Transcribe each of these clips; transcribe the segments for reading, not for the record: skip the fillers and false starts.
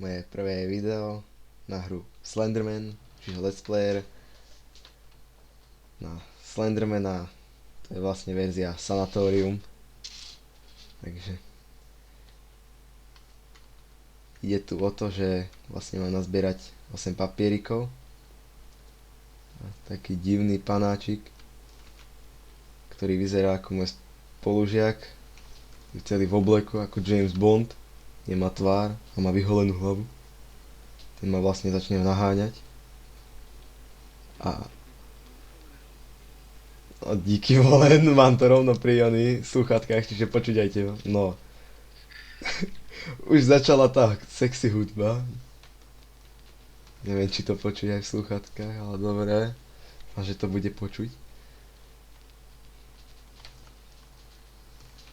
moje prvé video na hru Slenderman, čiže Let's Player na Slendermana, to je vlastne verzia Sanatorium, takže ide tu o to, že vlastne mám nazbierať 8 papierikov a taký divný panáčik, ktorý vyzerá ako môj spolužiak, je celý v obleku ako James Bond, nemá tvár a má vyholenú hlavu. Ten ma vlastne začne naháňať. A díky volen, mám to rovno pri sluchátkach, čiže počúďajte ho. No. Už začala tá sexy hudba. Neviem, či to počuť aj v sluchátkach, ale dobré. A že to bude počuť.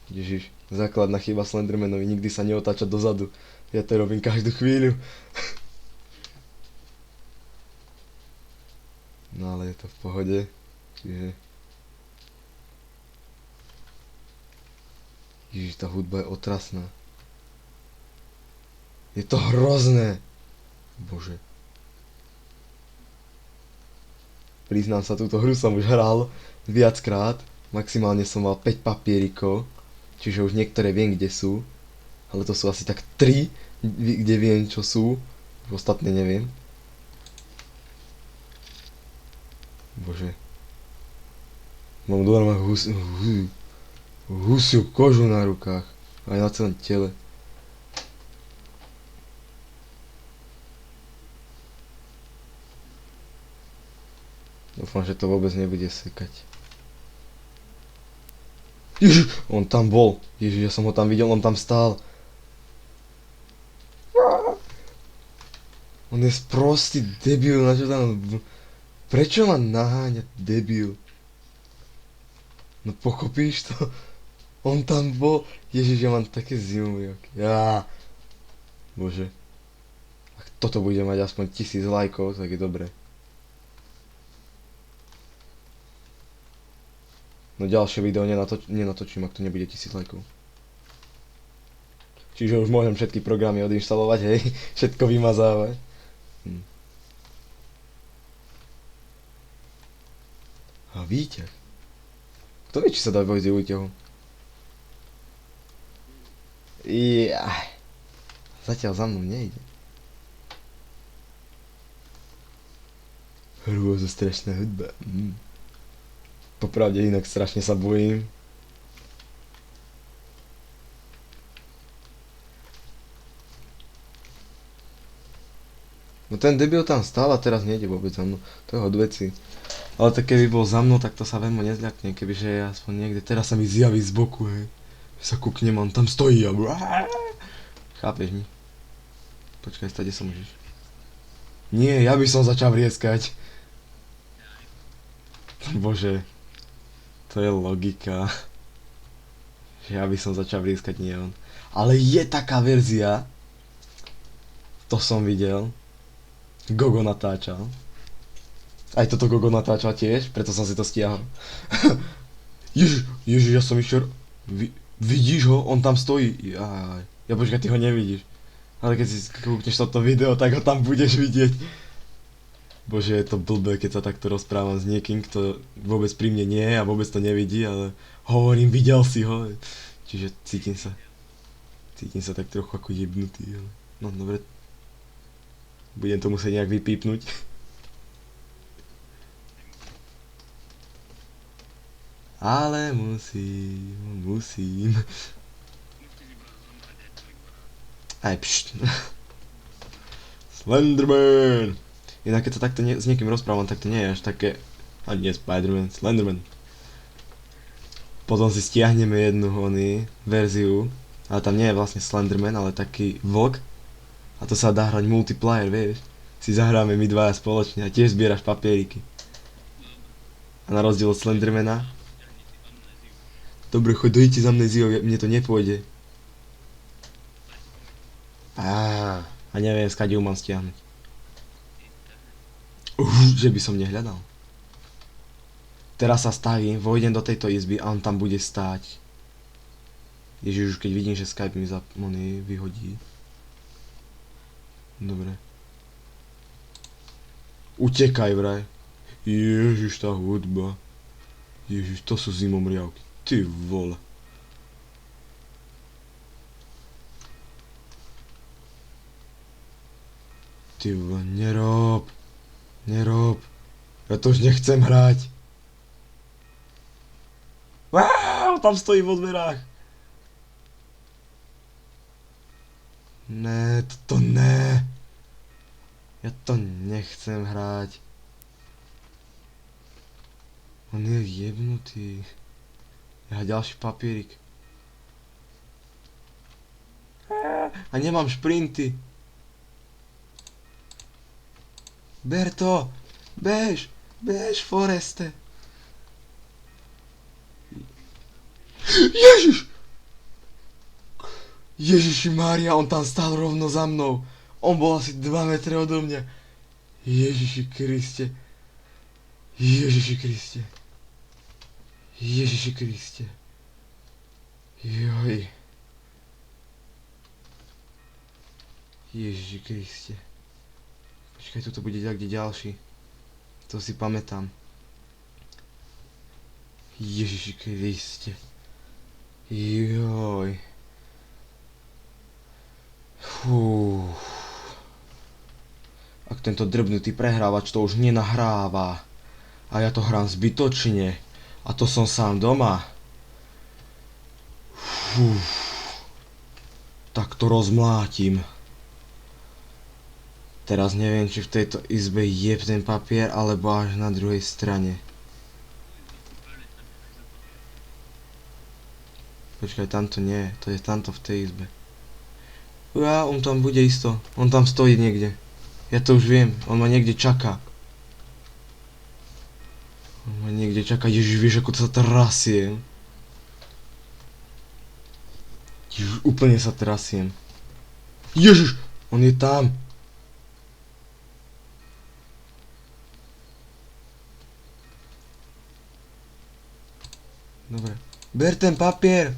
Ježiš, základná chyba Slendermanovi, nikdy sa neotáča dozadu. Ja to robím každú chvíľu. No ale je to v pohode, čiže... Ježiš, tá hudba je otrasná. Je to hrozné. Bože. Priznám sa, túto hru som už hral viackrát. Maximálne som mal 5 papierikov. Čiže už niektoré viem, kde sú. Ale to sú asi tak 3, kde viem, čo sú. Ostatné neviem. Bože. Mám normálne husiu kožu na rukách. Aj na celom tele. Dúfam, že to vôbec nebude sekať. Ježiš, on tam bol. Ježiš, ja som ho tam videl, on tam stál. On je sprostý debil, na čo tam... Prečo ma naháňa debil? No pochopíš to? On tam bol. Ježiš, ja mám také zimovky. Bože. Ak toto bude mať aspoň 1000 lajkov, tak je dobré. No ďalšie video nenatočím, ak to nebude 1000 lajkov. Čiže už môžem všetky programy odinštalovať, hej? Všetko vymazávať. A výťah. Kto vie, či sa dá vojsť výťahu? Zatiaľ za mnou nejde. Hrôzo strašná hudba. Popravde inak strašne sa bojím. No ten debil tam stál a teraz nejde vôbec za mnou. To je odveci. Ale tak keby bol za mnou, tak to sa veľmi nezľakne. Kebyže je aspoň niekde. Teraz sa mi zjaví z boku, hej. Sa kúknem, on tam stojí a... Chápeš mi? Počkaj, stade sa môžeš. Nie, ja by som začal vrieskať. Bože. To je logika. Že ja by som začal vrieskať, nie on. Ale je taká verzia. To som videl. Gogo natáčal. Aj toto Gogo natáčal tiež, preto som si to stiahol. Ježiš, ja som išiel... Vidíš ho? On tam stojí. Ja počkaj, ty ho nevidíš. Ale keď si kúkneš toto video, tak ho tam budeš vidieť. Bože, je to blbé, keď sa takto rozprávam s niekým, kto vôbec pri mne nie je a vôbec to nevidí, ale hovorím, videl si ho. Čiže cítim sa tak trochu ako jebnutý, ale... No dobre. Budem to musieť nejak vypípnuť. Ale musím. Aj pšt. Slenderman! Inak keď sa takto s niekým rozprávam, tak to nie je až také... Ani nie Spiderman, Slenderman. Potom si stiahneme jednu verziu, ale tam nie je vlastne Slenderman, ale taký vlk. A to sa dá hrať multiplayer, vieš. Si zahráme my dvaja spoločne a tiež zbieraš papieriky. A na rozdiel od Slendermana... Dobre, choď dojiti za amnéziou, mne to nepôjde. A neviem, skade ju mám stiahnuť. Že by som nehľadal. Teraz sa stavím, vojdem do tejto izby a on tam bude stáť. Ježiš, už keď vidím, že Skype mi vyhodí. Dobre. Utekaj vraj. Ježiš, tá hudba. Ježiš, to sú zimomriavky. Ty vole. Ty vole, nerob. Nerob. Ja to už nechcem hrať. Wow, tam stojí vo dverách. Ne, toto ne. Ja to nechcem hrať. On je jebnutý. Ja ďalší papierik. A nemám šprinty. Ber to. Bež. Bež, Foreste. Ježiš. Ježiši Mária, on tam stál rovno za mnou. On bol asi 2 metre odo mňa. Ježiši Kriste. Ježiši Kriste. Ježiši Kriste. Joj. Ježiši Kriste. Počkaj, tu bude kde ďalší. To si pamätám. Ježiši Kriste. Joj. Fú. Ak tento drbnutý prehrávač to už nenahráva a ja to hrám zbytočne a to som sám doma. Fú. Tak to rozmlátim. Teraz neviem, či v tejto izbe je ten papier alebo až na druhej strane. Počkaj, tamto nie, to je tamto v tej izbe. On tam bude isto, on tam stojí niekde. Ja to už viem, on ma niekde čaká. On ma niekde čaká, Ježiš, vieš ako to sa trasiem. Ježiš, úplne sa trasiem. Ježiš, on je tam. Dobre, ber ten papier.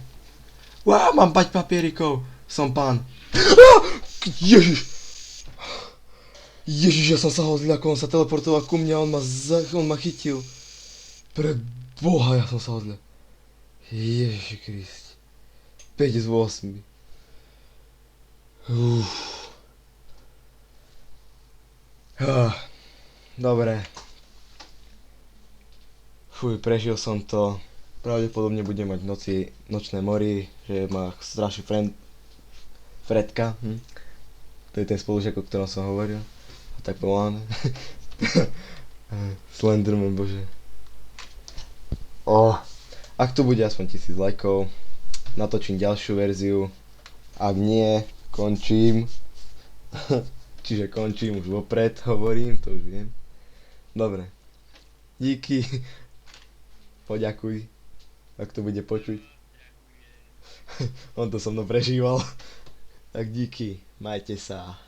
Wow, mám 5 papierikov. Som pán. Ježiš. Ježiš, ja som sa ho zľakol, on sa teleportoval ku mne a on ma chytil. Pre Boha, ja som sa ho zľakol. Ježiši Kriste. 5 z 8. Dobre. Fuj, prežil som to. Pravdepodobne budem mať nočné mory, že ma straší Fredka. To je ten spolužiak, o ktorom som hovoril. A tak voláme. Slenderman, bože. Ak tu bude aspoň 1000 lajkov, natočím ďalšiu verziu. Ak nie, končím. Čiže končím už vopred, hovorím, to už viem. Dobre. Díky. Poďakuj. Ak to bude počuť. On to so mnou prežíval. Tak díky, majte sa.